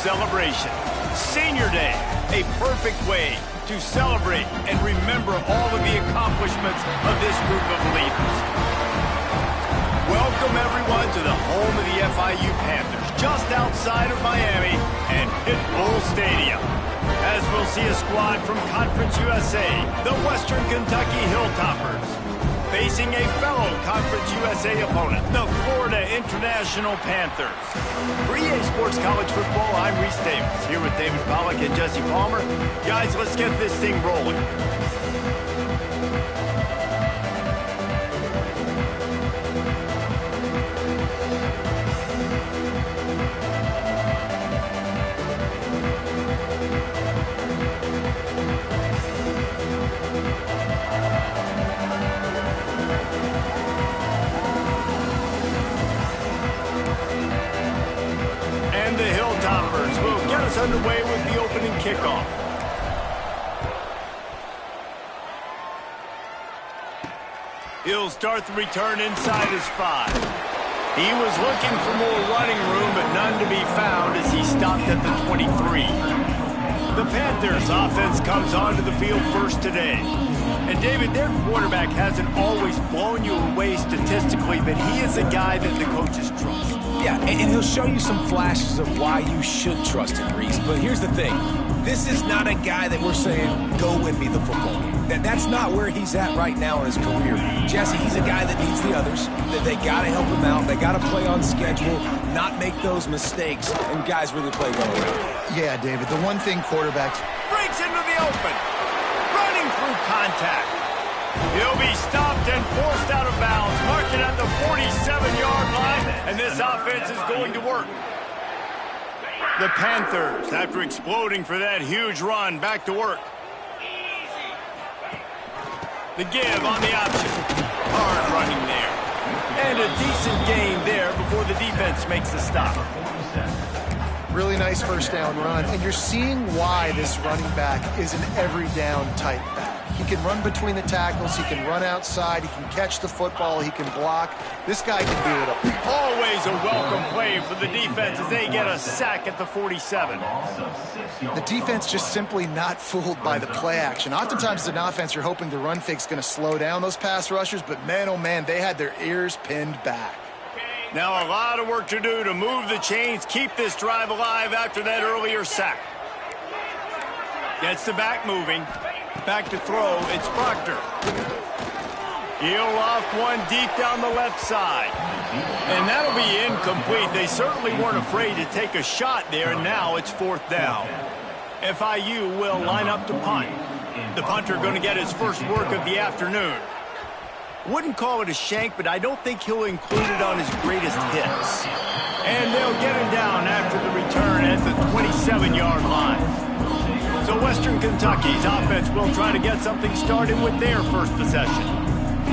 celebration. Senior Day, a perfect way to celebrate and remember all of the accomplishments of this group of leaders. Welcome, everyone, to the home of the FIU Panthers, just outside of Miami and Pit Bull Stadium. As we'll see a squad from Conference USA, the Western Kentucky Hilltoppers, facing a fellow Conference USA opponent, the Florida International Panthers. For EA Sports College Football, I'm Reese Davis, here with David Pollack and Jesse Palmer. Guys, let's get this thing rolling. Underway with the opening kickoff. He'll start the return inside his 5. He was looking for more running room, but none to be found as he stopped at the 23. The Panthers offense comes onto the field first today. And David, their quarterback hasn't always blown you away statistically, but he is a guy that the coaches trust. Yeah, and he'll show you some flashes of why you should trust him, Reese. But here's the thing. This is not a guy that we're saying, go win me the football game. That's not where he's at right now in his career. Jesse, he's a guy that needs the others. That they got to help him out. They got to play on schedule, not make those mistakes, and guys really play well around. Yeah, David, the one thing quarterbacks... Breaks into the open. Running through contact. He'll be stopped and forced out of bounds, marking at the 47-yard line, and this offense is going to work. The Panthers, after exploding for that huge run, back to work. The give on the option. Hard running there. And a decent gain there before the defense makes the stop. Really nice first down run, and you're seeing why this running back is an every down type back. He can run between the tackles, he can run outside, he can catch the football, he can block. This guy can do it all. Always a welcome play for the defense as they get a sack at the 47. The defense just simply not fooled by the play action. Oftentimes as an offense, you're hoping the run fake's going to slow down those pass rushers, but man, oh man, they had their ears pinned back. Now a lot of work to do to move the chains, keep this drive alive after that earlier sack. Gets the back moving. Back to throw, it's Proctor. He'll loft one deep down the left side. And that'll be incomplete. They certainly weren't afraid to take a shot there, and now it's 4th down. FIU will line up to punt. The punter going to get his first work of the afternoon. Wouldn't call it a shank, but I don't think he'll include it on his greatest hits. And they'll get him down after the return at the 27-yard line. So Western Kentucky's offense will try to get something started with their first possession.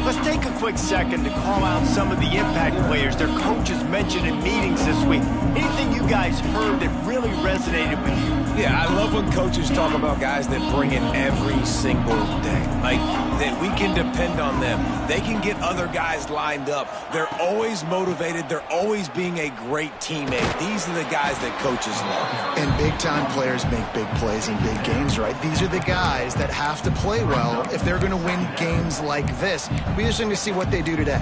Let's take a quick second to call out some of the impact players their coaches mentioned in meetings this week. Anything you guys heard that really resonated with you? Yeah, I love when coaches talk about guys that bring it every single day. Like, that we can depend on them. They can get other guys lined up. They're always motivated. They're always being a great teammate. These are the guys that coaches love. And big-time players make big plays in big games, right? These are the guys that have to play well if they're going to win games like this. It'll be interesting to see what they do today.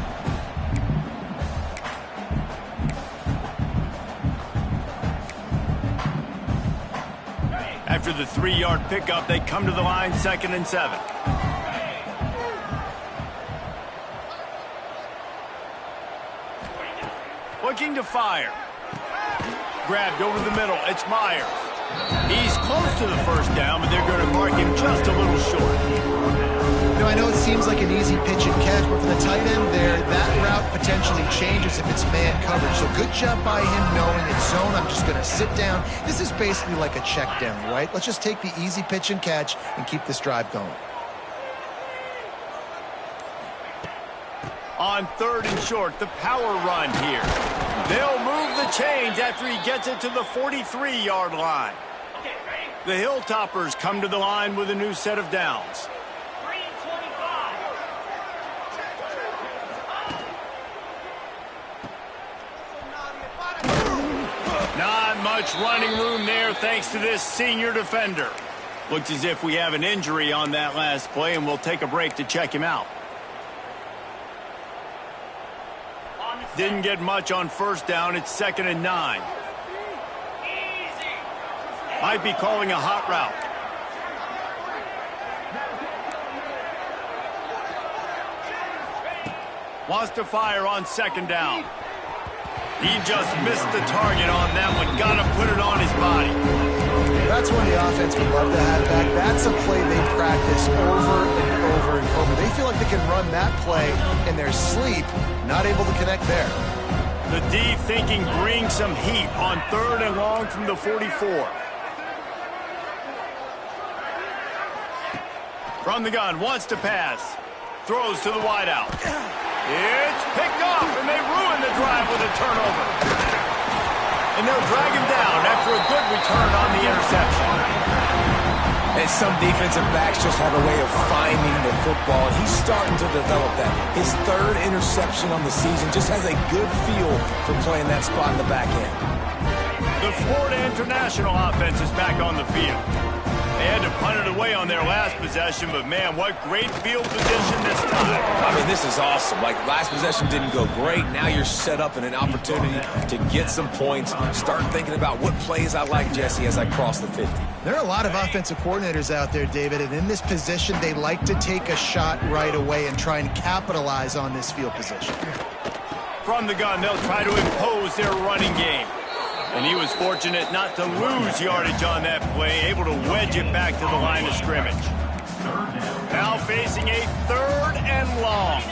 After the 3-yard pickup, they come to the line 2nd and 7. Looking to fire. Grabbed over the middle. It's Myers. He's close to the first down, but they're going to mark him just a little short. You know, I know it seems like an easy pitch and catch, but for the tight end there, that route potentially changes if it's man coverage. So good job by him knowing it's zone. I'm just going to sit down. This is basically like a check down, right? Let's just take the easy pitch and catch and keep this drive going. On 3rd and short, the power run here. They'll move the chains after he gets it to the 43-yard line. The Hilltoppers come to the line with a new set of downs. Not much much running room there thanks to this senior defender. Looks as if we have an injury on that last play, and we'll take a break to check him out. Didn't get much on first down. It's 2nd and 9. Might be calling a hot route. Wants to fire on 2nd down. He just missed the target on that one. Got to put it on his body. That's when the offense would love to have back. That's a play they practice over and over and over. They feel like they can run that play in their sleep. Not able to connect there. The D thinking bring some heat on 3rd and long from the 44. From the gun, wants to pass. Throws to the wideout. It's picked off, and they ruin the drive with a turnover. And they'll drag him down after a good return on the interception. And some defensive backs just have a way of finding the football. He's starting to develop that. His 3rd interception on the season just has a good feel for playing that spot in the back end. The Florida International offense is back on the field. They had to punt it away on their last possession, but man, what great field position this time. I mean, this is awesome. Like, last possession didn't go great. Now you're set up in an opportunity to get some points. Start thinking about what plays I like, Jesse, as I cross the 50. There are a lot of offensive coordinators out there, David, and in this position, they like to take a shot right away and try and capitalize on this field position. From the gun, they'll try to impose their running game. And he was fortunate not to lose yardage on that play, able to wedge it back to the line of scrimmage. Now facing a 3rd and long.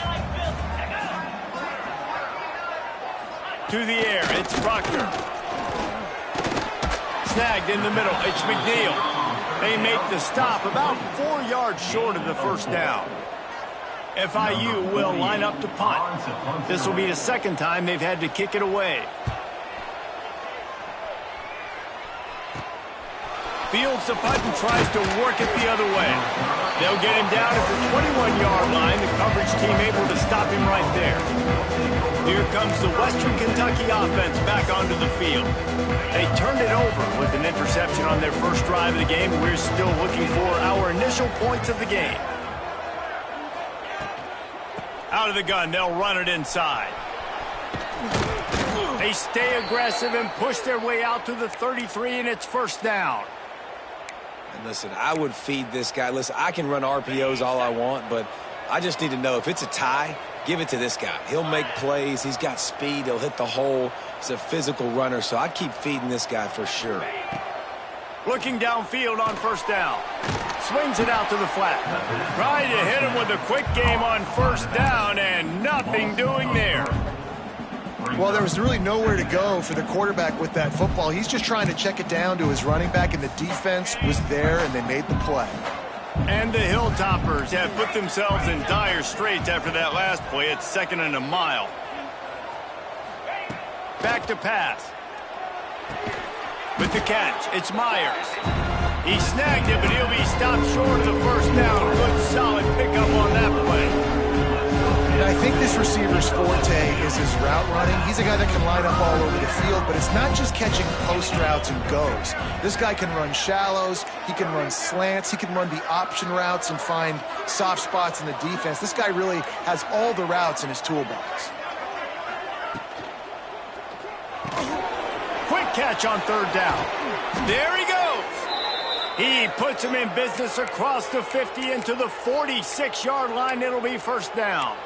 To the air, it's Proctor. Snagged in the middle, it's McNeil. They make the stop about 4 yards short of the first down. FIU will line up to punt. This will be the 2nd time they've had to kick it away. Fields the punt and tries to work it the other way. They'll get him down at the 21-yard line. The coverage team able to stop him right there. Here comes the Western Kentucky offense back onto the field. They turned it over with an interception on their first drive of the game. We're still looking for our initial points of the game. Out of the gun, they'll run it inside. They stay aggressive and push their way out to the 33, and it's 1st down. And listen, I would feed this guy. Listen, I can run RPOs all I want, but I just need to know if it's a tie, give it to this guy. He'll make plays. He's got speed. He'll hit the hole. He's a physical runner, so I'd keep feeding this guy for sure. Looking downfield on 1st down. Swings it out to the flat. Trying to hit him with a quick game on 1st down, and nothing doing there. Well, there was really nowhere to go for the quarterback with that football. He's just trying to check it down to his running back, and the defense was there, and they made the play. And the Hilltoppers have put themselves in dire straits after that last play. It's 2nd and a mile. Back to pass. With the catch, it's Myers. He snagged it, but he'll be stopped short of the 1st down. Good, solid pickup on that play. And I think this receiver's forte is his route running. He's a guy that can line up all over the field, but it's not just catching post routes and goes. This guy can run shallows, he can run slants, he can run the option routes and find soft spots in the defense. This guy really has all the routes in his toolbox. Quick catch on 3rd down. There he goes. He puts him in business across the 50 into the 46-yard line. It'll be 1st down.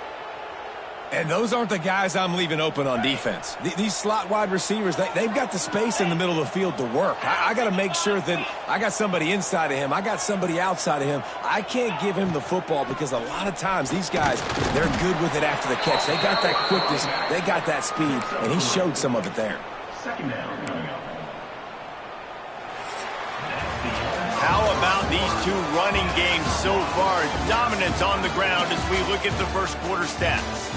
And those aren't the guys I'm leaving open on defense. These slot wide receivers, they've got the space in the middle of the field to work. I got to make sure that I got somebody inside of him. I got somebody outside of him. I can't give him the football because a lot of times these guys, they're good with it after the catch. They got that quickness. They got that speed, and he showed some of it there. 2nd down. How about these two running games so far? Dominance on the ground as we look at the first quarter stats.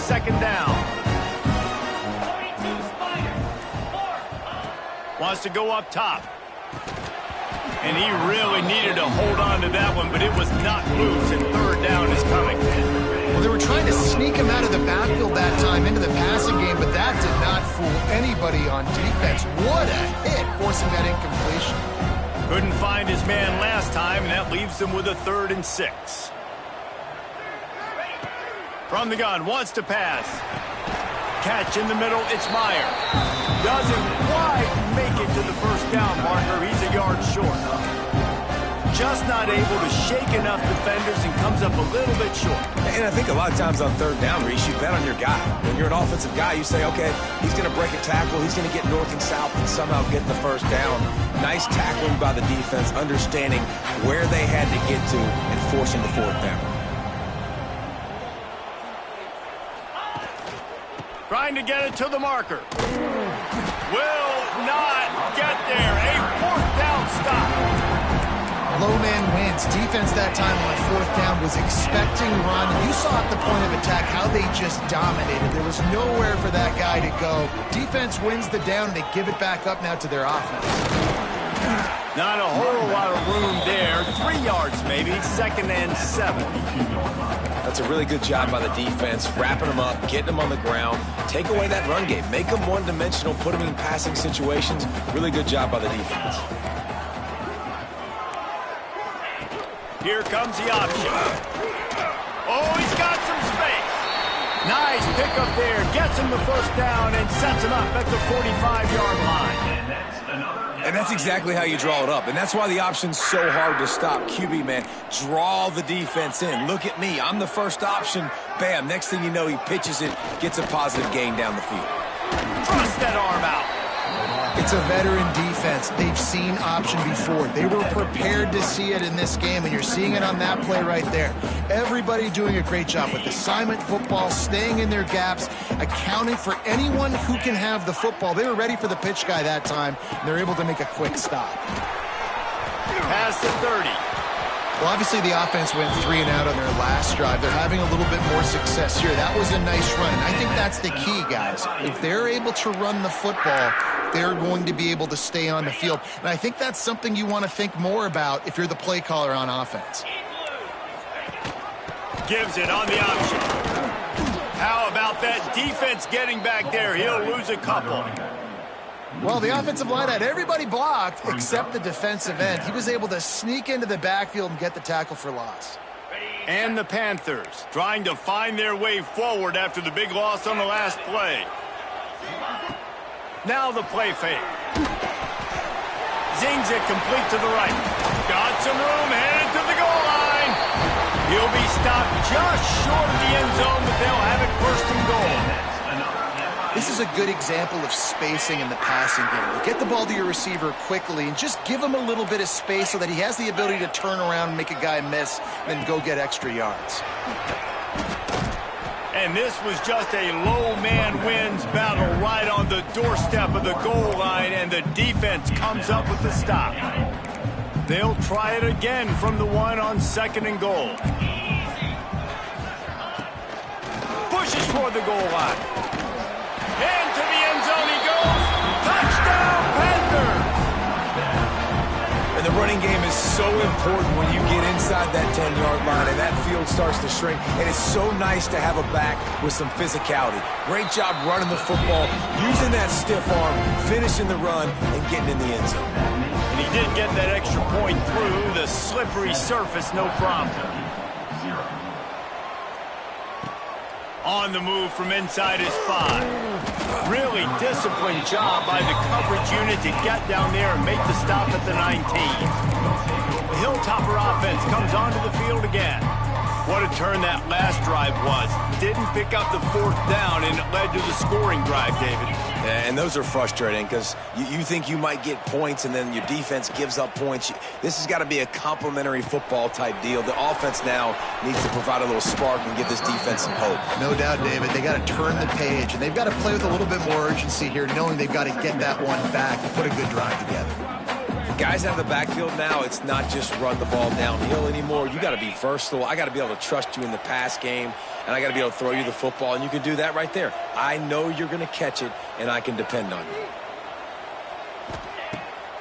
second down. Wants to go up top. And he really needed to hold on to that one, but it was not loose, and third down is coming. Well, they were trying to sneak him out of the backfield that time into the passing game, but that did not fool anybody on defense. What a hit, forcing that incompletion. Couldn't find his man last time, and that leaves him with a 3rd and 6. From the gun, wants to pass. Catch in the middle, it's Meyer. Doesn't quite make it to the first down marker. He's a yard short. Just not able to shake enough defenders and comes up a little bit short. And I think a lot of times on third down, Reese, you bet on your guy. When you're an offensive guy, you say, okay, he's going to break a tackle, he's going to get north and south and somehow get the first down. Nice tackling by the defense, understanding where they had to get to and forcing the fourth down. Trying to get it to the marker. Will not get there. A 4th down stop. Low man wins. Defense that time on 4th down was expecting run. You saw at the point of attack how they just dominated. There was nowhere for that guy to go. Defense wins the down. They give it back up now to their offense. Not a whole lot of room there. 3 yards maybe. 2nd and 7. That's a really good job by the defense, wrapping them up, getting them on the ground, take away that run game, make them one-dimensional, put them in passing situations. Really good job by the defense. Here comes the option. Oh, he's got some space. Nice pickup there. Gets him the first down and sets him up at the 45-yard line. And that's exactly how you draw it up. And that's why the option's so hard to stop. QB, man, draw the defense in. Look at me. I'm the first option. Bam. Next thing you know, he pitches it, gets a positive gain down the field. Thrust that arm out. It's a veteran defense. They've seen option before. They were prepared to see it in this game, and you're seeing it on that play right there. Everybody doing a great job with assignment football, staying in their gaps, accounting for anyone who can have the football. They were ready for the pitch guy that time, and they're able to make a quick stop. Past the 30. Well, obviously the offense went 3 and out on their last drive. They're having a little bit more success here. That was a nice run. I think that's the key, guys. If they're able to run the football, they're going to be able to stay on the field. And I think that's something you want to think more about if you're the play caller on offense. Gives it on the option. How about that defense getting back there? He'll lose a couple. Well, the offensive line had everybody blocked except the defensive end. He was able to sneak into the backfield and get the tackle for loss. And the Panthers trying to find their way forward after the big loss on the last play. Now the play fake. Zings it complete to the right. Got some room, headed to the goal line. He'll be stopped just short of the end zone, but they'll have it 1st and goal. This is a good example of spacing in the passing game. You get the ball to your receiver quickly and just give him a little bit of space so that he has the ability to turn around and make a guy miss, then go get extra yards. And this was just a low man wins battle right on the doorstep of the goal line, and the defense comes up with the stop. They'll try it again from the 1 on 2nd and goal. Pushes toward the goal line. Into the end zone he goes. Touchdown, Panthers! And the running game is so important when you get inside that 10-yard line and that field starts to shrink. And it's so nice to have a back with some physicality. Great job running the football, using that stiff arm, finishing the run, and getting in the end zone. And he did get that extra point through the slippery surface, no problem. On the move from inside his 5. Really disciplined job by the coverage unit to get down there and make the stop at the 19. The Hilltopper offense comes onto the field again. What a turn that last drive was. Didn't pick up the 4th down, and it led to the scoring drive, David. Yeah, and those are frustrating because you think you might get points and then your defense gives up points. This has got to be a complementary football type deal. The offense now needs to provide a little spark and give this defense some hope. No doubt, David. They got to turn the page, and they've got to play with a little bit more urgency here, knowing they've got to get that one back and put a good drive together. Guys out of the backfield now, it's not just run the ball downhill anymore. You got to be versatile. I got to be able to trust you in the pass game. and I got to be able to throw you the football, and you can do that right there. I know you're going to catch it, and I can depend on you.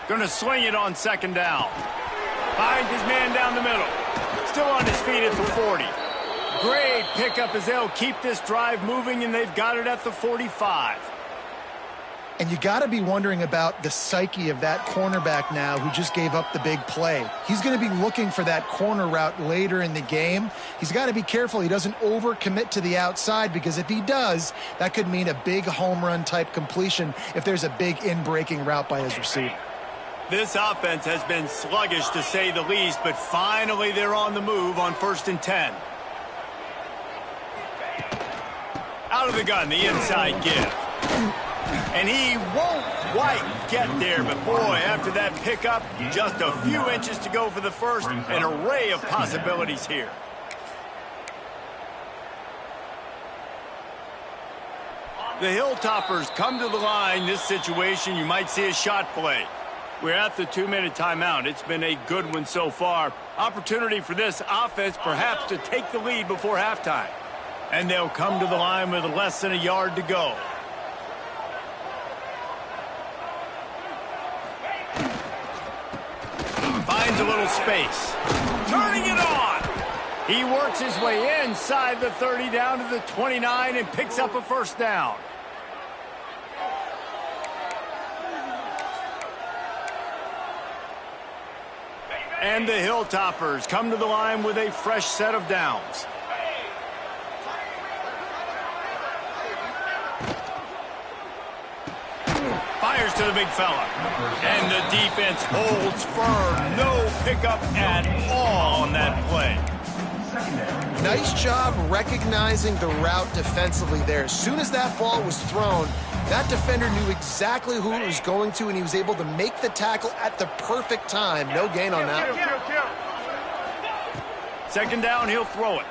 Going to swing it on second down. Finds his man down the middle. Still on his feet at the 40. Great pickup as they'll keep this drive moving, and they've got it at the 45. And you got to be wondering about the psyche of that cornerback now who just gave up the big play. He's going to be looking for that corner route later in the game. He's got to be careful he doesn't overcommit to the outside, because if he does, that could mean a big home run type completion if there's a big in-breaking route by his receiver. This offense has been sluggish to say the least, but finally they're on the move on 1st and 10. Out of the gun, the inside give. And he won't quite get there, but boy, after that pickup, just a few inches to go for the first, an array of possibilities here. The Hilltoppers come to the line. This situation, you might see a shot play. We're at the 2-minute timeout. It's been a good one so far. Opportunity for this offense perhaps to take the lead before halftime. And they'll come to the line with less than a yard to go. Finds a little space. Turning it on. He works his way inside the 30 down to the 29 and picks up a first down. And the Hilltoppers come to the line with a fresh set of downs. Fires to the big fella. And the defense holds firm. No pickup at all on that play. Nice job recognizing the route defensively there. As soon as that ball was thrown, that defender knew exactly who it was going to, and he was able to make the tackle at the perfect time. No gain on that. Second down, he'll throw it.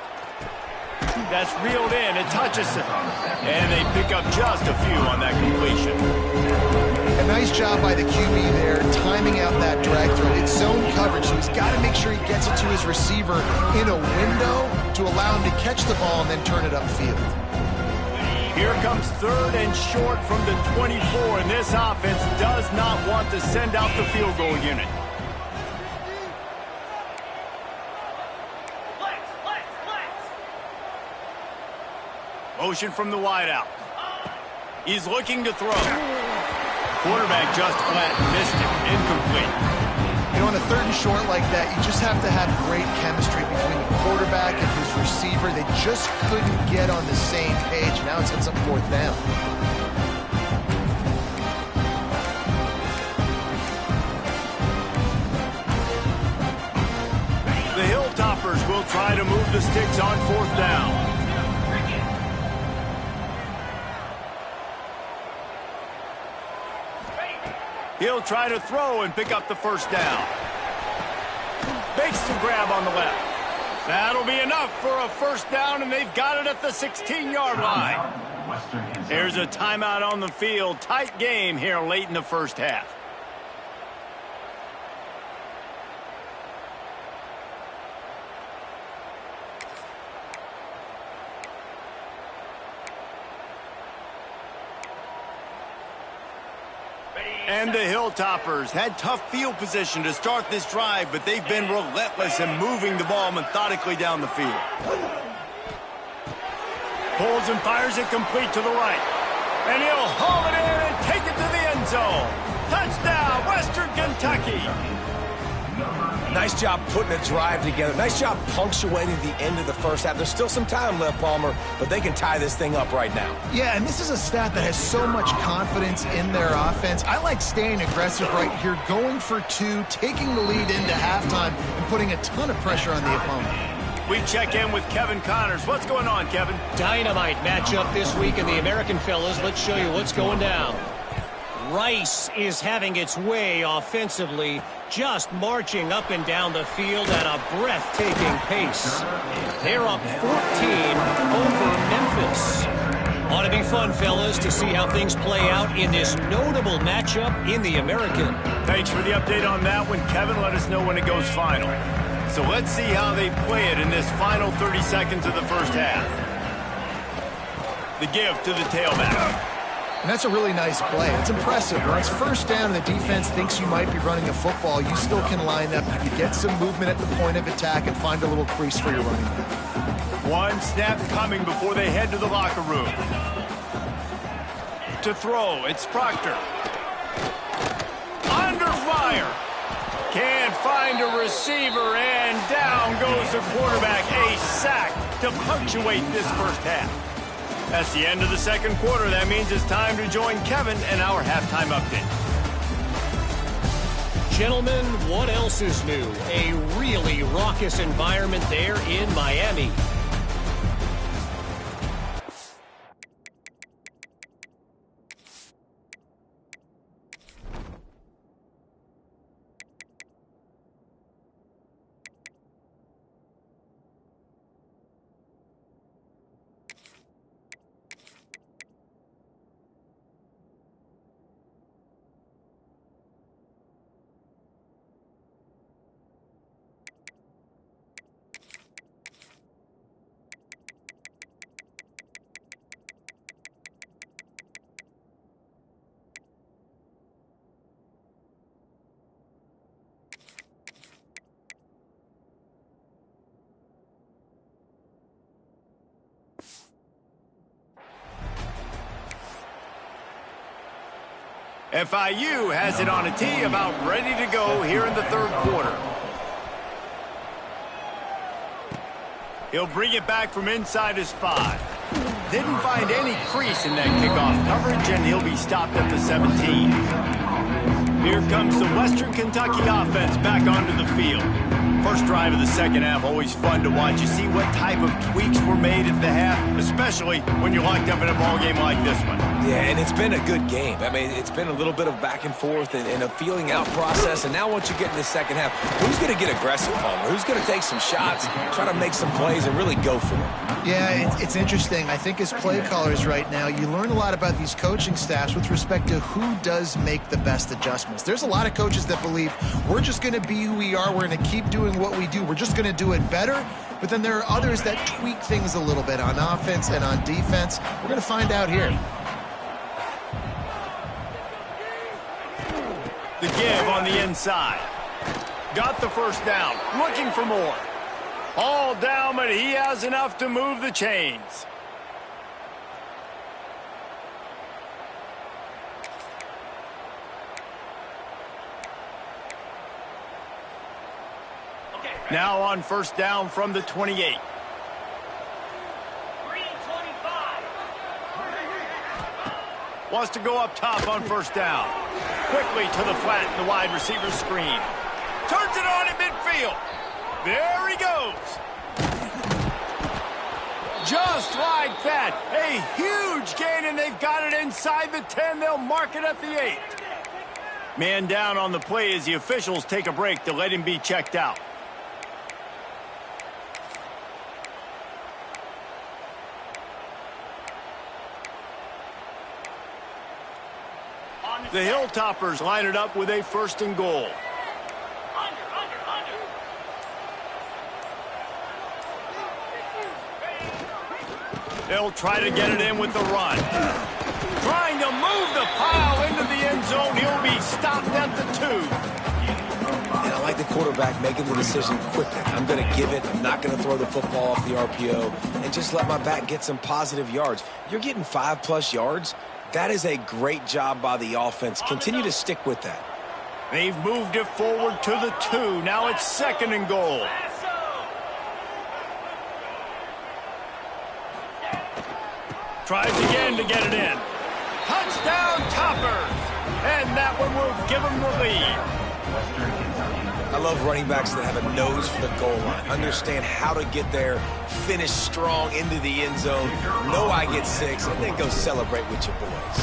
That's reeled in. It touches it. And they pick up just a few on that completion. A nice job by the QB there, timing out that drag throw. It's zone coverage, so he's got to make sure he gets it to his receiver in a window to allow him to catch the ball and then turn it upfield. Here comes 3rd and short from the 24, and this offense does not want to send out the field goal unit. Motion from the wideout. He's looking to throw. Quarterback just flat missed it. Incomplete. You know, on a 3rd and short like that, you just have to have great chemistry between the quarterback and his receiver. They just couldn't get on the same page. Now it's up 4th down. The Hilltoppers will try to move the sticks on 4th down. He'll try to throw and pick up the first down. Makes the grab on the left. That'll be enough for a first down, and they've got it at the 16-yard line. There's a timeout on the field. Tight game here late in the first half. And the Hilltoppers had tough field position to start this drive, but they've been relentless in moving the ball methodically down the field. Pulls and fires it complete to the right. And he'll haul it in and take it to the end zone. Touchdown, Western Kentucky. Nice job putting a drive together. Nice job punctuating the end of the first half. There's still some time left, Palmer, but they can tie this thing up right now. Yeah, and this is a staff that has so much confidence in their offense. I like staying aggressive right here, going for 2, taking the lead into halftime, and putting a ton of pressure on the opponent. We check in with Kevin Connors. What's going on, Kevin? Dynamite matchup this week in the American, fellas. Let's show you what's going down. Rice is having its way offensively, just marching up and down the field at a breathtaking pace. They're up 14 over Memphis. Ought to be fun, fellas, to see how things play out in this notable matchup in the American. Thanks for the update on that one, Kevin. Let us know when it goes final. So let's see how they play it in this final 30 seconds of the first half. The give to the tailback. And that's a really nice play. It's impressive. When it's first down and the defense thinks you might be running a football, you still can line up. You can get some movement at the point of attack and find a little crease for your running back. One snap coming before they head to the locker room. To throw, it's Proctor. Under fire. Can't find a receiver, and down goes the quarterback. A sack to punctuate this first half. That's the end of the second quarter. That means it's time to join Kevin and our halftime update. Gentlemen, what else is new? A really raucous environment there in Miami. FIU has it on a tee, about ready to go here in the third quarter. He'll bring it back from inside his 5. Didn't find any crease in that kickoff coverage, and he'll be stopped at the 17. Here comes the Western Kentucky offense back onto the field. First drive of the second half, always fun to watch. You see what type of tweaks were made at the half, especially when you're locked up in a ball game like this one. Yeah, and it's been a good game. I mean, it's been a little bit of back and forth and a feeling out process. And now once you get in the second half, who's going to get aggressive, Palmer? Who's going to take some shots, try to make some plays, and really go for it? Yeah, it's interesting. I think as play callers right now, you learn a lot about these coaching staffs with respect to who does make the best adjustments. There's a lot of coaches that believe we're just going to be who we are. We're going to keep doing what we do. We're just going to do it better. But then there are others that tweak things a little bit on offense and on defense. We're going to find out here. The give on the inside. Got the first down. Looking for more. All down, but he has enough to move the chains. Now on first down from the 28. Wants to go up top on first down. Quickly to the flat, the wide receiver screen. Turns it on in midfield. There he goes. Just like that. A huge gain, and they've got it inside the 10. They'll mark it at the 8. Man down on the play as the officials take a break to let him be checked out. The Hilltoppers line it up with a first and goal. They'll try to get it in with the run. Trying to move the pile into the end zone. He'll be stopped at the 2. And I like the quarterback making the decision quickly. I'm going to give it. I'm not going to throw the football off the RPO and just let my back get some positive yards. You're getting 5+ yards. That is a great job by the offense. Continue to stick with that. They've moved it forward to the 2. Now it's second and goal. Tries again to get it in. Touchdown, Toppers! And that one will give them the lead. I love running backs that have a nose for the goal line. Understand how to get there, finish strong into the end zone, know I get 6, and then go celebrate with your boys.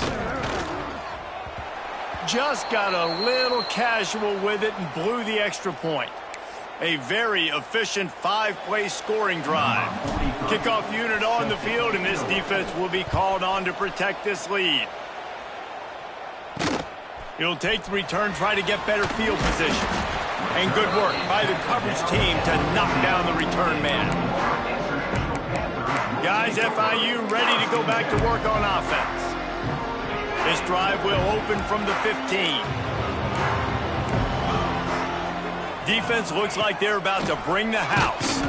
Just got a little casual with it and blew the extra point. A very efficient 5-play scoring drive. Kickoff unit on the field, and this defense will be called on to protect this lead. He'll take the return, try to get better field position. And good work by the coverage team to knock down the return man. Guys, FIU ready to go back to work on offense. This drive will open from the 15. Defense looks like they're about to bring the house.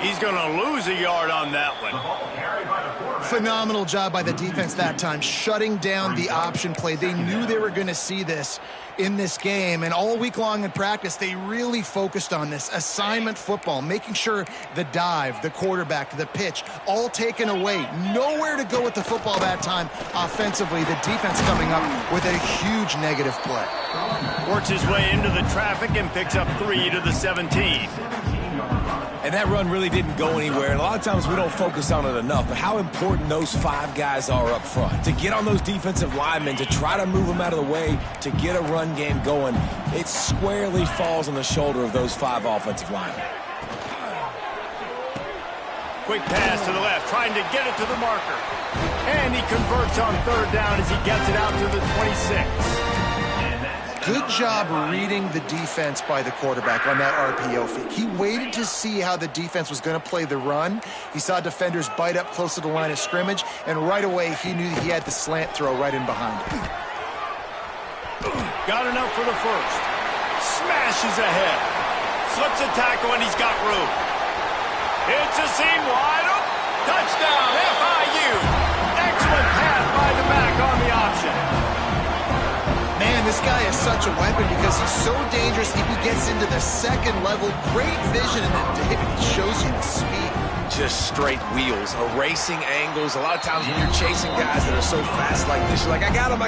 He's going to lose a yard on that one. Phenomenal job by the defense that time, shutting down the option play. They knew they were going to see this in this game, and all week long in practice, they really focused on this assignment football, making sure the dive, the quarterback, the pitch, all taken away. Nowhere to go with the football that time offensively. The defense coming up with a huge negative play. Works his way into the traffic and picks up 3 to the 17. And that run really didn't go anywhere. And a lot of times we don't focus on it enough, but how important those 5 guys are up front. To get on those defensive linemen, to try to move them out of the way, to get a run game going, it squarely falls on the shoulder of those 5 offensive linemen. Quick pass to the left, trying to get it to the marker. And he converts on 3rd down as he gets it out to the 26. Good job reading the defense by the quarterback on that RPO fake. He waited to see how the defense was going to play the run. He saw defenders bite up close to the line of scrimmage, and right away he knew he had the slant throw right in behind him. Got enough for the first. Smashes ahead. Slips a tackle, and he's got room. It's a seam wide open. Touchdown, FIU. Excellent pass by the back on the option. Man, this guy is such a weapon because he's so dangerous. If he gets into the second level, great vision, and then David shows you the speed. Just straight wheels, erasing angles. A lot of times when you're chasing guys that are so fast like this, you're like, I got him.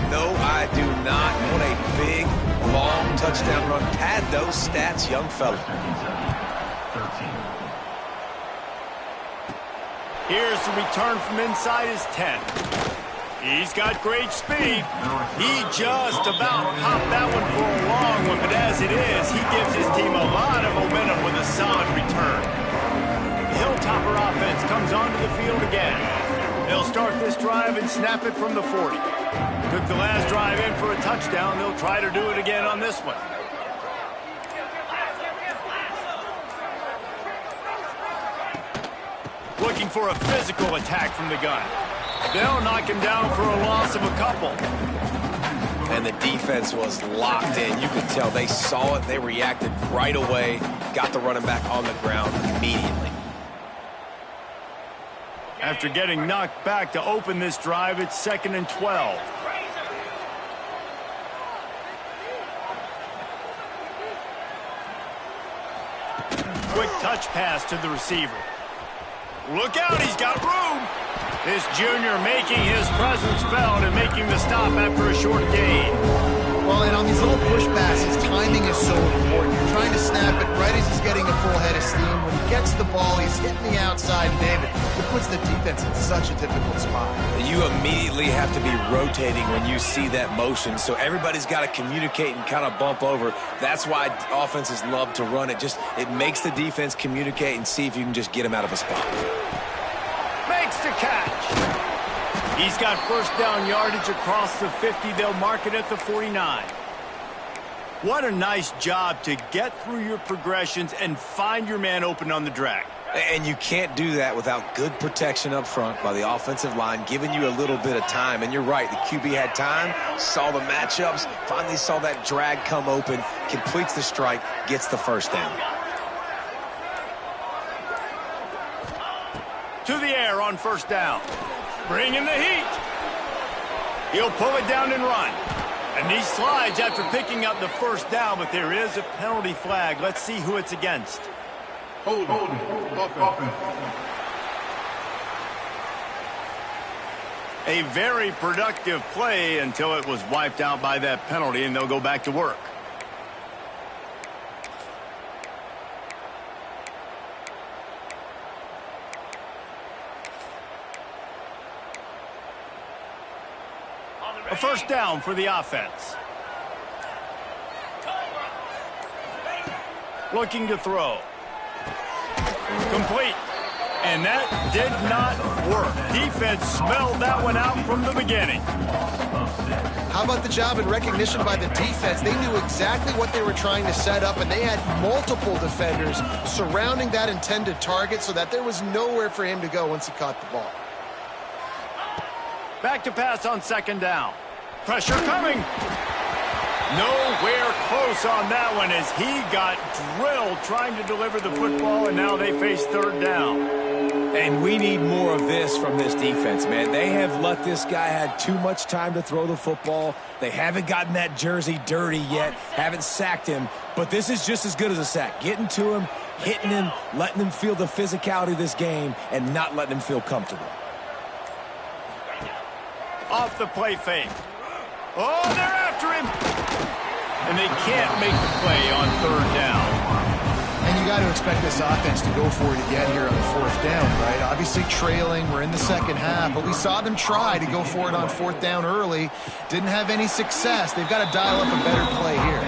No, I do not. You want a big, long touchdown run. Pad those stats, young fella. Here's the return from inside his 10. He's got great speed. He just about popped that one for a long one, but as it is, he gives his team a lot of momentum with a solid return. The Hilltopper offense comes onto the field again. They'll start this drive and snap it from the 40. Took the last drive in for a touchdown. They'll try to do it again on this one. Looking for a physical attack from the gun. They'll knock him down for a loss of a couple. And the defense was locked in. You could tell they saw it. They reacted right away. Got the running back on the ground immediately. After getting knocked back to open this drive, it's 2nd and 12. Quick touch pass to the receiver. Look out, he's got room. This junior making his presence felt and making the stop after a short gain. Well, and on these little push passes, timing is so important. You're trying to snap it right as he's getting a full head of steam. When he gets the ball, he's hitting the outside, David. It puts the defense in such a difficult spot. You immediately have to be rotating when you see that motion, so everybody's got to communicate and kind of bump over. That's why offenses love to run it. It makes the defense communicate and see if you can just get him out of a spot. Makes the catch. He's got 1st down yardage across the 50. They'll mark it at the 49. What a nice job to get through your progressions and find your man open on the drag. And you can't do that without good protection up front by the offensive line, giving you a little bit of time. And you're right, the QB had time, saw the matchups, finally saw that drag come open, completes the strike, gets the 1st down. To the air on 1st down. Bringing the heat. He'll pull it down and run. And he slides after picking up the 1st down, but there is a penalty flag. Let's see who it's against. Hold offense. A very productive play until it was wiped out by that penalty, and they'll go back to work. A 1st down for the offense. Looking to throw. Complete. And that did not work. Defense smelled that one out from the beginning. How about the job and recognition by the defense? They knew exactly what they were trying to set up, and they had multiple defenders surrounding that intended target so that there was nowhere for him to go once he caught the ball. Back to pass on second down. Pressure coming. Nowhere close on that one as he got drilled trying to deliver the football, and now they face third down. And we need more of this from this defense, man. They have let this guy have too much time to throw the football. They haven't gotten that jersey dirty yet, haven't sacked him, but this is just as good as a sack. Getting to him, hitting him, letting him feel the physicality of this game, and not letting him feel comfortable. Off the play fake. Oh, they're after him. And they can't make the play on third down. And you got to expect this offense to go for it again here on the fourth down, right? Obviously trailing, we're in the second half, but we saw them try to go for it on fourth down early. Didn't have any success. They've got to dial up a better play here.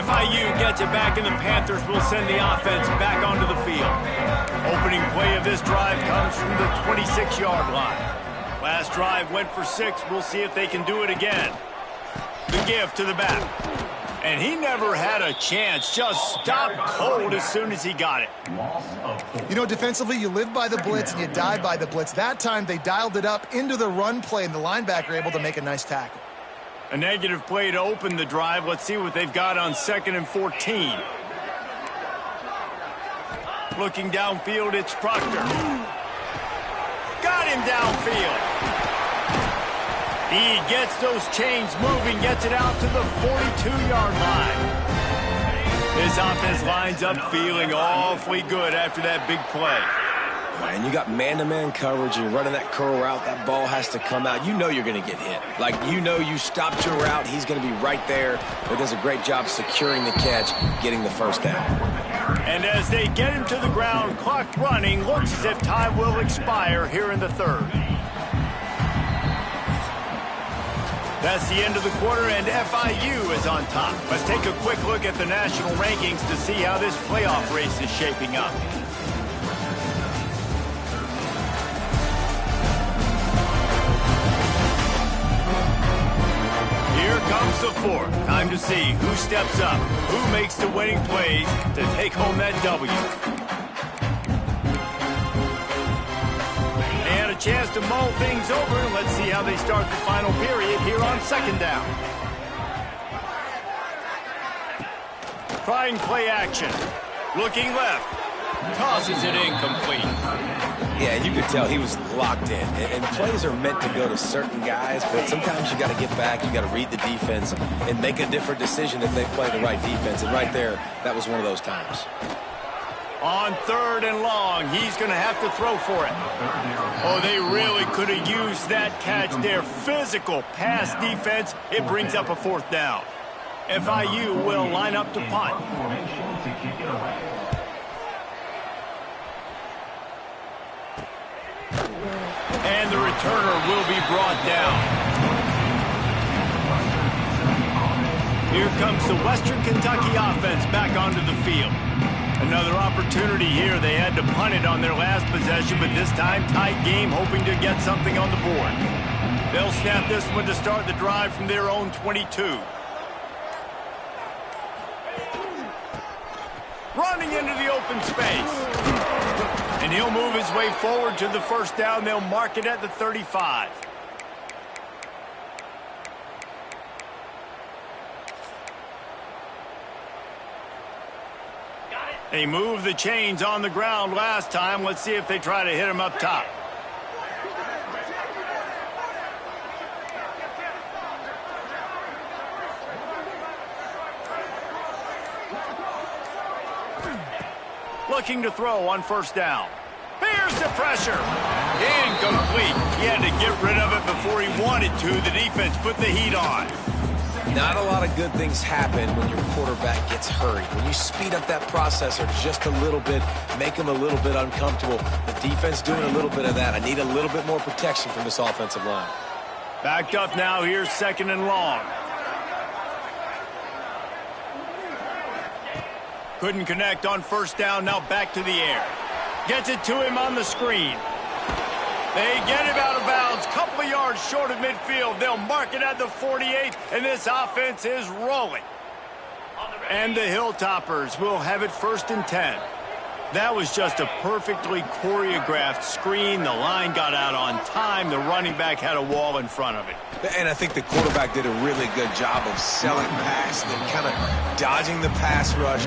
FIU gets it back, and the Panthers will send the offense back onto the field. Opening play of this drive comes from the 26-yard line. Last drive went for 6. We'll see if they can do it again. The give to the back. And he never had a chance. Just stopped cold as soon as he got it. You know, defensively, you live by the blitz and you die by the blitz. That time, they dialed it up into the run play, and the linebacker able to make a nice tackle. A negative play to open the drive. Let's see what they've got on 2nd and 14. Looking downfield, it's Proctor. Got him downfield. He gets those chains moving, gets it out to the 42-yard line. This offense lines up feeling awfully good after that big play. And you got man-to-man coverage, you're running that curl route, that ball has to come out. You know you're going to get hit. Like, you know you stopped your route, he's going to be right there. But does a great job securing the catch, getting the first down. And as they get him to the ground, clock running, looks as if time will expire here in the third. That's the end of the quarter, and FIU is on top. Let's take a quick look at the national rankings to see how this playoff race is shaping up. Here comes the fourth. Time to see who steps up, who makes the winning plays to take home that W. And a chance to mull things over. Let's see how they start the final period here on second down. Trying play action. Looking left. Tosses it incomplete. Yeah, you could tell he was locked in. And plays are meant to go to certain guys, but sometimes you got to get back, you got to read the defense, and make a different decision if they play the right defense. And right there, that was one of those times. On 3rd and long, he's going to have to throw for it. Oh, they really could have used that catch there. Physical pass defense. It brings up a 4th down. FIU will line up to punt. And the returner will be brought down. Here comes the Western Kentucky offense back onto the field. Another opportunity here. They had to punt it on their last possession, but this time tight game, hoping to get something on the board. They'll snap this one to start the drive from their own 22. Running into the open space. And he'll move his way forward to the first down. They'll mark it at the 35. They moved the chains on the ground last time. Let's see if they try to hit him up top. Looking to throw on first down. Here's the pressure. Incomplete. He had to get rid of it before he wanted to. The defense put the heat on. Not a lot of good things happen when your quarterback gets hurried. When you speed up that processor just a little bit, make him a little bit uncomfortable. The defense doing a little bit of that. I need a little bit more protection from this offensive line. Backed up now. Here's 2nd and long. Couldn't connect on first down. Now back to the air. Gets it to him on the screen. They get him out of bounds, couple of yards short of midfield. They'll mark it at the 48, and this offense is rolling. And the Hilltoppers will have it 1st and 10. That was just a perfectly choreographed screen. The line got out on time. The running back had a wall in front of it. And I think the quarterback did a really good job of selling past and kind of dodging the pass rush.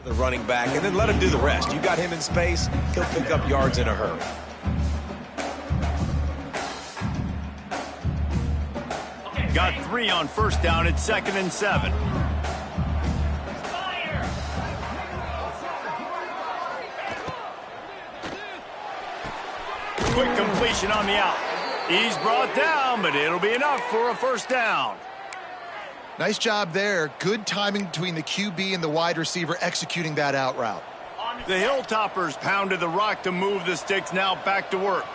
the running back, and then let him do the rest. You got him in space, he'll pick up yards in a hurry. Got 3 on first down. It's 2nd and 7. Quick completion on the out. He's brought down, but it'll be enough for a first down. Nice job there. Good timing between the QB and the wide receiver executing that out route. The Hilltoppers pounded the rock to move the sticks. Now back to work.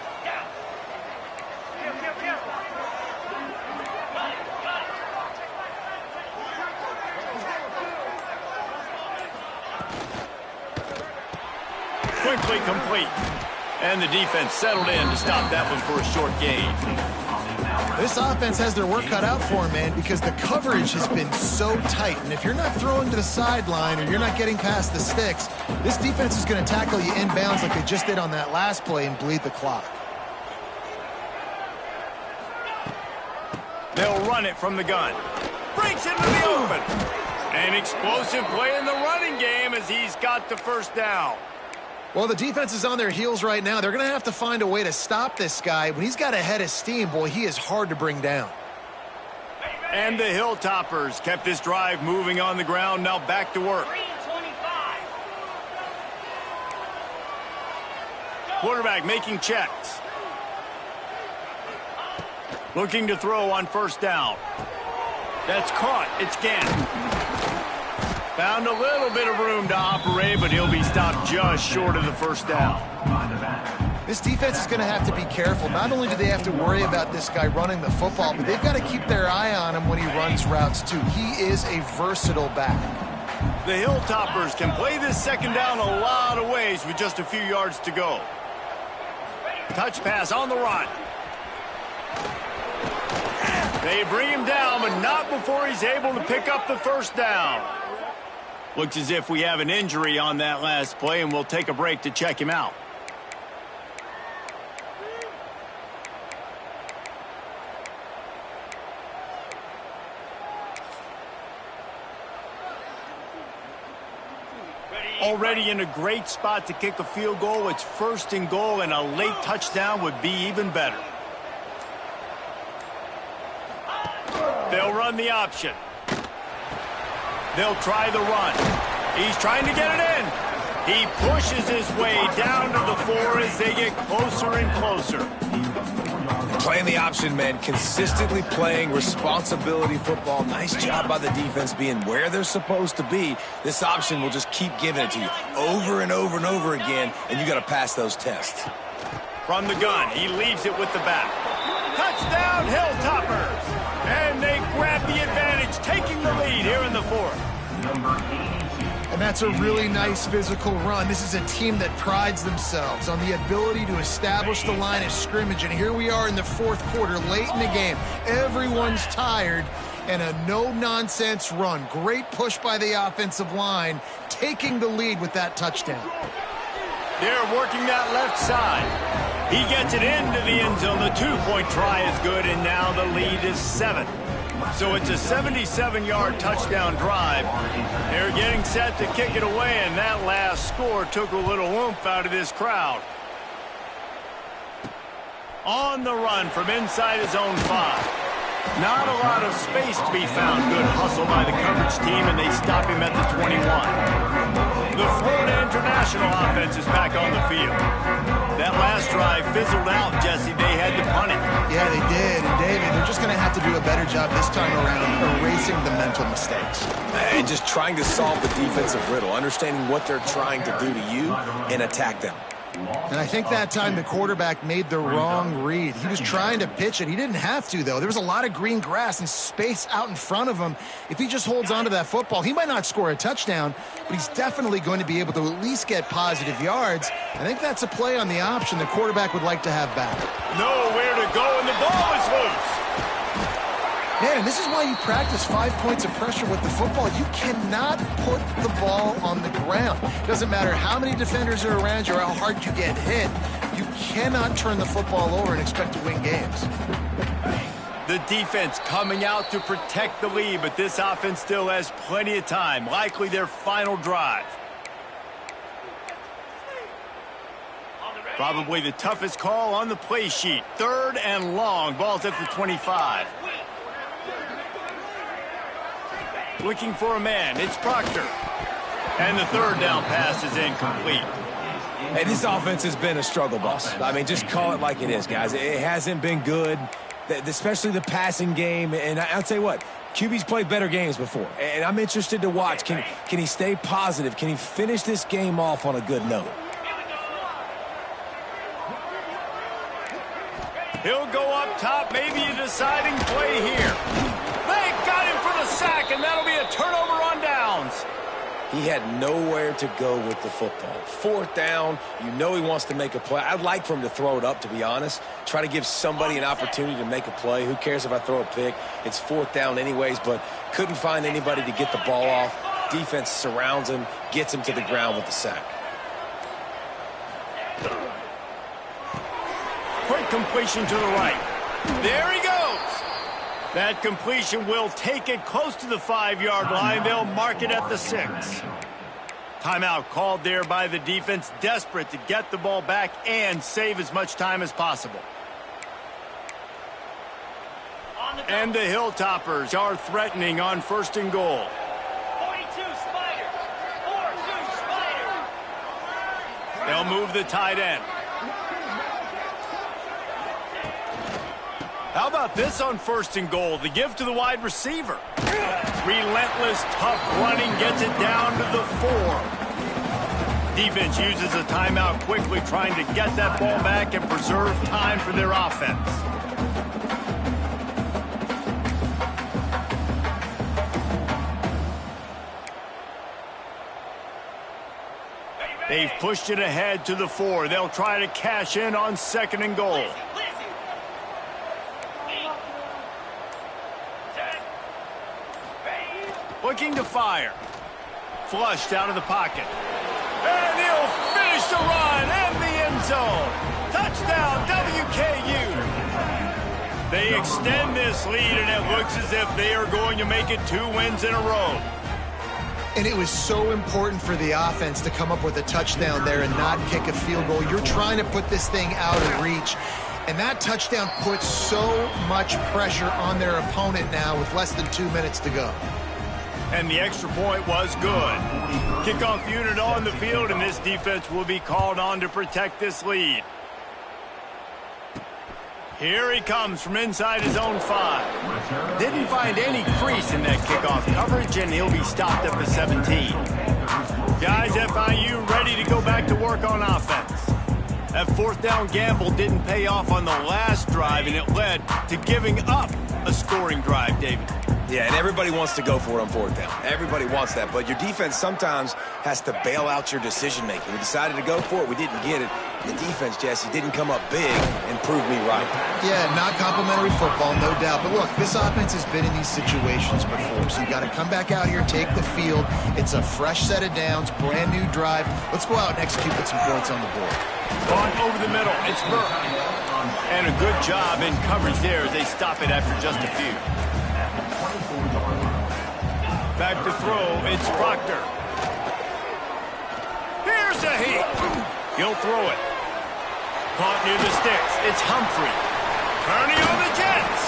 Quickly complete. And the defense settled in to stop that one for a short gain. This offense has their work cut out for them, man, because the coverage has been so tight. And if you're not throwing to the sideline or you're not getting past the sticks, this defense is going to tackle you inbounds like they just did on that last play and bleed the clock. They'll run it from the gun. Breaks into the open. An explosive play in the running game as he's got the first down. Well, the defense is on their heels right now. They're going to have to find a way to stop this guy. When he's got a head of steam, boy, he is hard to bring down. And the Hilltoppers kept this drive moving on the ground. Now back to work. Quarterback making checks. Looking to throw on first down. That's caught. It's Gant. Found a little bit of room to operate, but he'll be stopped just short of the first down. This defense is going to have to be careful. Not only do they have to worry about this guy running the football, but they've got to keep their eye on him when he runs routes, too. He is a versatile back. The Hilltoppers can play this second down a lot of ways with just a few yards to go. Touch pass on the run. They bring him down, but not before he's able to pick up the first down. Looks as if we have an injury on that last play, and we'll take a break to check him out. Already in a great spot to kick a field goal. It's 1st and goal, and a late touchdown would be even better. They'll run the option. They'll try the run. He's trying to get it in. He pushes his way down to the 4 as they get closer and closer. Playing the option, man. Consistently playing responsibility football. Nice job by the defense being where they're supposed to be. This option will just keep giving it to you over and over and over again, and you got to pass those tests. From the gun, he leaves it with the back. Touchdown, Hilltoppers! And they grab the advantage, taking the lead here in the 4th. And that's a really nice physical run. This is a team that prides themselves on the ability to establish the line of scrimmage. And here we are in the 4th quarter, late in the game. Everyone's tired, and a no-nonsense run. Great push by the offensive line, taking the lead with that touchdown. They're working that left side. He gets it into the end zone. The 2-point try is good, and now the lead is 7. So it's a 77-yard touchdown drive. They're getting set to kick it away, and that last score took a little oomph out of this crowd. On the run from inside his own 5. Not a lot of space to be found. Good hustle by the coverage team, and they stop him at the 21. The Florida International offense is back on the field. That last drive fizzled out, Jesse. They had to punt it. Yeah, they did. And, David, they're just going to have to do a better job this time around erasing the mental mistakes. And just trying to solve the defensive riddle, understanding what they're trying to do to you and attack them. And I think that time the quarterback made the wrong read. He was trying to pitch it. He didn't have to, though. There was a lot of green grass and space out in front of him. If he just holds on to that football, he might not score a touchdown, but he's definitely going to be able to at least get positive yards. I think that's a play on the option the quarterback would like to have back. Nowhere to go, and the ball is loose. Man, this is why you practice 5 points of pressure with the football. You cannot put the ball on the ground. Doesn't matter how many defenders are around you or how hard you get hit. You cannot turn the football over and expect to win games. The defense coming out to protect the lead, but this offense still has plenty of time. Likely their final drive. Probably the toughest call on the play sheet. 3rd and long. Ball's at the 25. Looking for a man. It's Proctor. And the 3rd down pass is incomplete. Hey, this offense has been a struggle bus. I mean, just call it like it is, guys. It hasn't been good, especially the passing game. And I'll tell you what, QB's played better games before. And I'm interested to watch. Can he stay positive? Can he finish this game off on a good note? He'll go up top, maybe a deciding play here. They got him for the sack, and that'll be a turnover on downs. He had nowhere to go with the football. 4th down, you know he wants to make a play. I'd like for him to throw it up, to be honest. Try to give somebody an opportunity to make a play. Who cares if I throw a pick? It's 4th down anyways, but couldn't find anybody to get the ball off. Defense surrounds him, gets him to the ground with the sack. Quick completion to the right. There he goes. That completion will take it close to the 5-yard line. They'll mark it at the 6. Timeout called there by the defense, desperate to get the ball back and save as much time as possible. And the Hilltoppers are threatening on 1st and goal. 42 Spider. 4-2 Spider. They'll move the tight end. How about this on 1st and goal? The give to the wide receiver. Relentless, tough running gets it down to the 4. Defense uses a timeout quickly, trying to get that ball back and preserve time for their offense. They've pushed it ahead to the 4. They'll try to cash in on 2nd and goal. Looking to fire. Flushed out of the pocket. And he'll finish the run and the end zone. Touchdown, WKU. They extend this lead, and it looks as if they are going to make it 2 wins in a row. And it was so important for the offense to come up with a touchdown there and not kick a field goal. You're trying to put this thing out of reach. And that touchdown puts so much pressure on their opponent now with less than 2 minutes to go. And the extra point was good. Kickoff unit on the field, and this defense will be called on to protect this lead. Here he comes from inside his own 5. Didn't find any crease in that kickoff coverage, and he'll be stopped at the 17. Guys, FIU ready to go back to work on offense. That 4th down gamble didn't pay off on the last drive, and it led to giving up a scoring drive, David. Yeah, and everybody wants to go for it on 4th down. Everybody wants that, but your defense sometimes has to bail out your decision-making. We decided to go for it. We didn't get it. The defense, Jesse, didn't come up big and prove me right. Yeah, not complimentary football, no doubt. But look, this offense has been in these situations before, so you got to come back out here, take the field. It's a fresh set of downs, brand new drive. Let's go out and execute with some points on the board. On over the middle, it's Burke. And a good job in coverage there as they stop it after just a few. Back to throw, it's Proctor. Here's a heat. He'll throw it. Caught near the sticks, it's Humphrey. Turning on the Jets.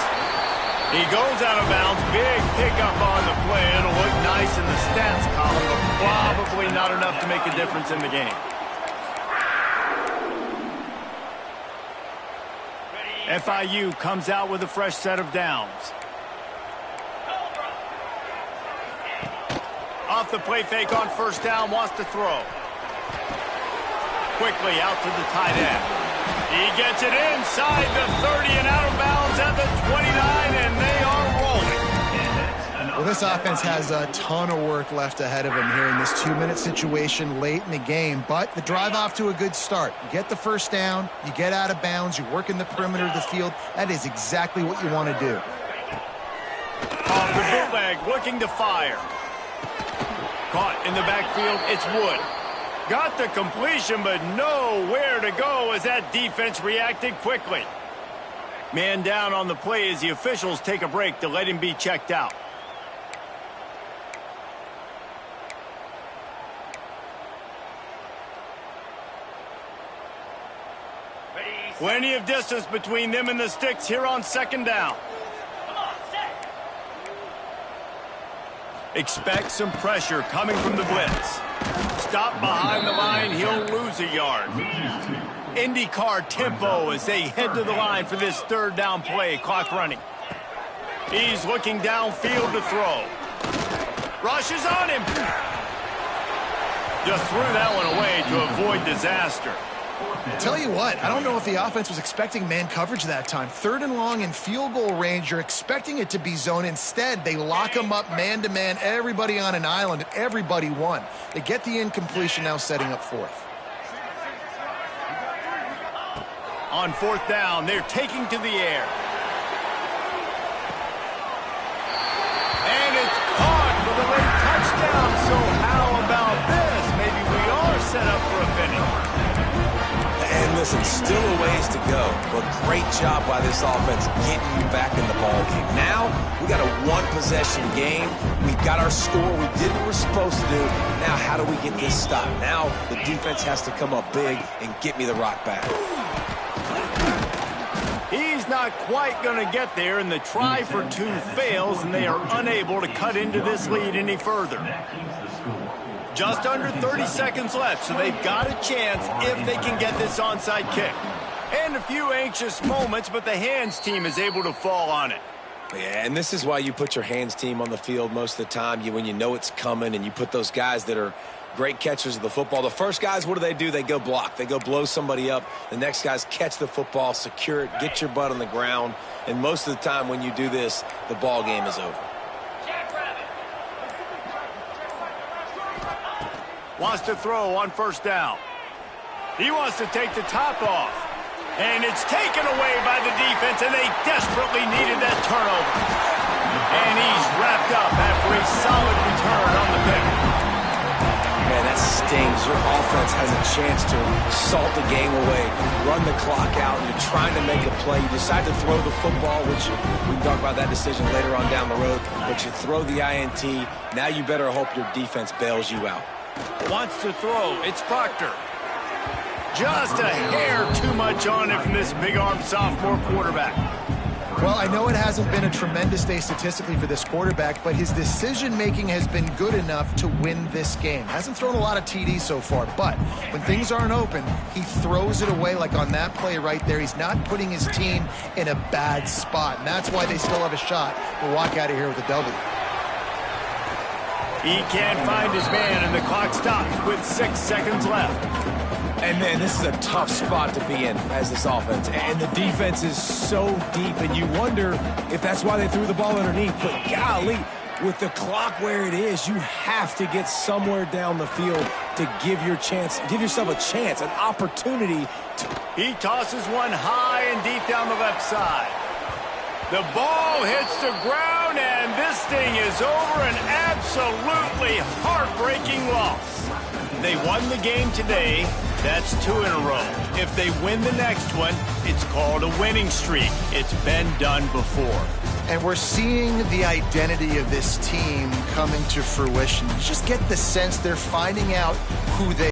He goes out of bounds, big pickup on the play. It'll look nice in the stats column, but probably not enough to make a difference in the game. FIU comes out with a fresh set of downs. Off the play fake on 1st down, wants to throw. Quickly out to the tight end. He gets it inside the 30 and out of bounds at the 29, and they are rolling. Well, this offense has a ton of work left ahead of them here in this 2-minute situation late in the game, but the drive off to a good start. You get the 1st down, you get out of bounds, you work in the perimeter of the field. That is exactly what you want to do. Off the bootleg, looking to fire. Caught in the backfield, it's Wood. Got the completion, but nowhere to go as that defense reacted quickly. Man down on the play as the officials take a break to let him be checked out. Plenty of distance between them and the sticks here on second down. Expect some pressure coming from the blitz. Stop behind the line, he'll lose a yard. IndyCar tempo as they head to the line for this third down play, clock running. He's looking downfield to throw. Rushes on him. Just threw that one away to avoid disaster. Tell you what, I don't know if the offense was expecting man coverage that time. Third and long in field goal range, you're expecting it to be zone. Instead, they lock them up man-to-man, everybody on an island, and everybody won. They get the incompletion, now setting up fourth. On fourth down, they're taking to the air. And it's caught for the late touchdown. So how about this? Maybe we are set up for a finish. And listen, still a ways to go, but great job by this offense getting you back in the ball game. Now, we got a one-possession game. We've got our score. We did what we're supposed to do. Now, how do we get this stopped? Now, the defense has to come up big and get me the rock back. He's not quite going to get there, and the try for two fails, and they are unable to cut into this lead any further. Just under 30 seconds left, so they've got a chance if they can get this onside kick. And a few anxious moments, but the hands team is able to fall on it. Yeah, and this is why you put your hands team on the field most of the time, when you know it's coming, and you put those guys that are great catchers of the football. The first guys, what do? They go block. They go blow somebody up. The next guys catch the football, secure it, get your butt on the ground. And most of the time when you do this, the ball game is over. Wants to throw on first down. He wants to take the top off. And it's taken away by the defense, and they desperately needed that turnover. And he's wrapped up after a solid return on the pick. Man, that stings. Your offense has a chance to salt the game away, run the clock out, and you're trying to make a play. You decide to throw the football, which we can talk about that decision later on down the road, but you throw the INT. Now you better hope your defense bails you out. Wants to throw. It's Proctor. Just a hair too much on it from this big-armed sophomore quarterback. Well, I know it hasn't been a tremendous day statistically for this quarterback, but his decision-making has been good enough to win this game. Hasn't thrown a lot of TDs so far, but when things aren't open, he throws it away like on that play right there. He's not putting his team in a bad spot, and that's why they still have a shot to walk out of here with a W. He can't find his man, and the clock stops with 6 seconds left. And, man, this is a tough spot to be in as this offense. And the defense is so deep, and you wonder if that's why they threw the ball underneath. But, golly, with the clock where it is, you have to get somewhere down the field to give yourself a chance, an opportunity. He tosses one high and deep down the left side. The ball hits the ground, and this thing is over. An absolutely heartbreaking loss. They won the game today. That's 2 in a row. If they win the next one, it's called a winning streak. It's been done before. And we're seeing the identity of this team coming to fruition. You just get the sense they're finding out who they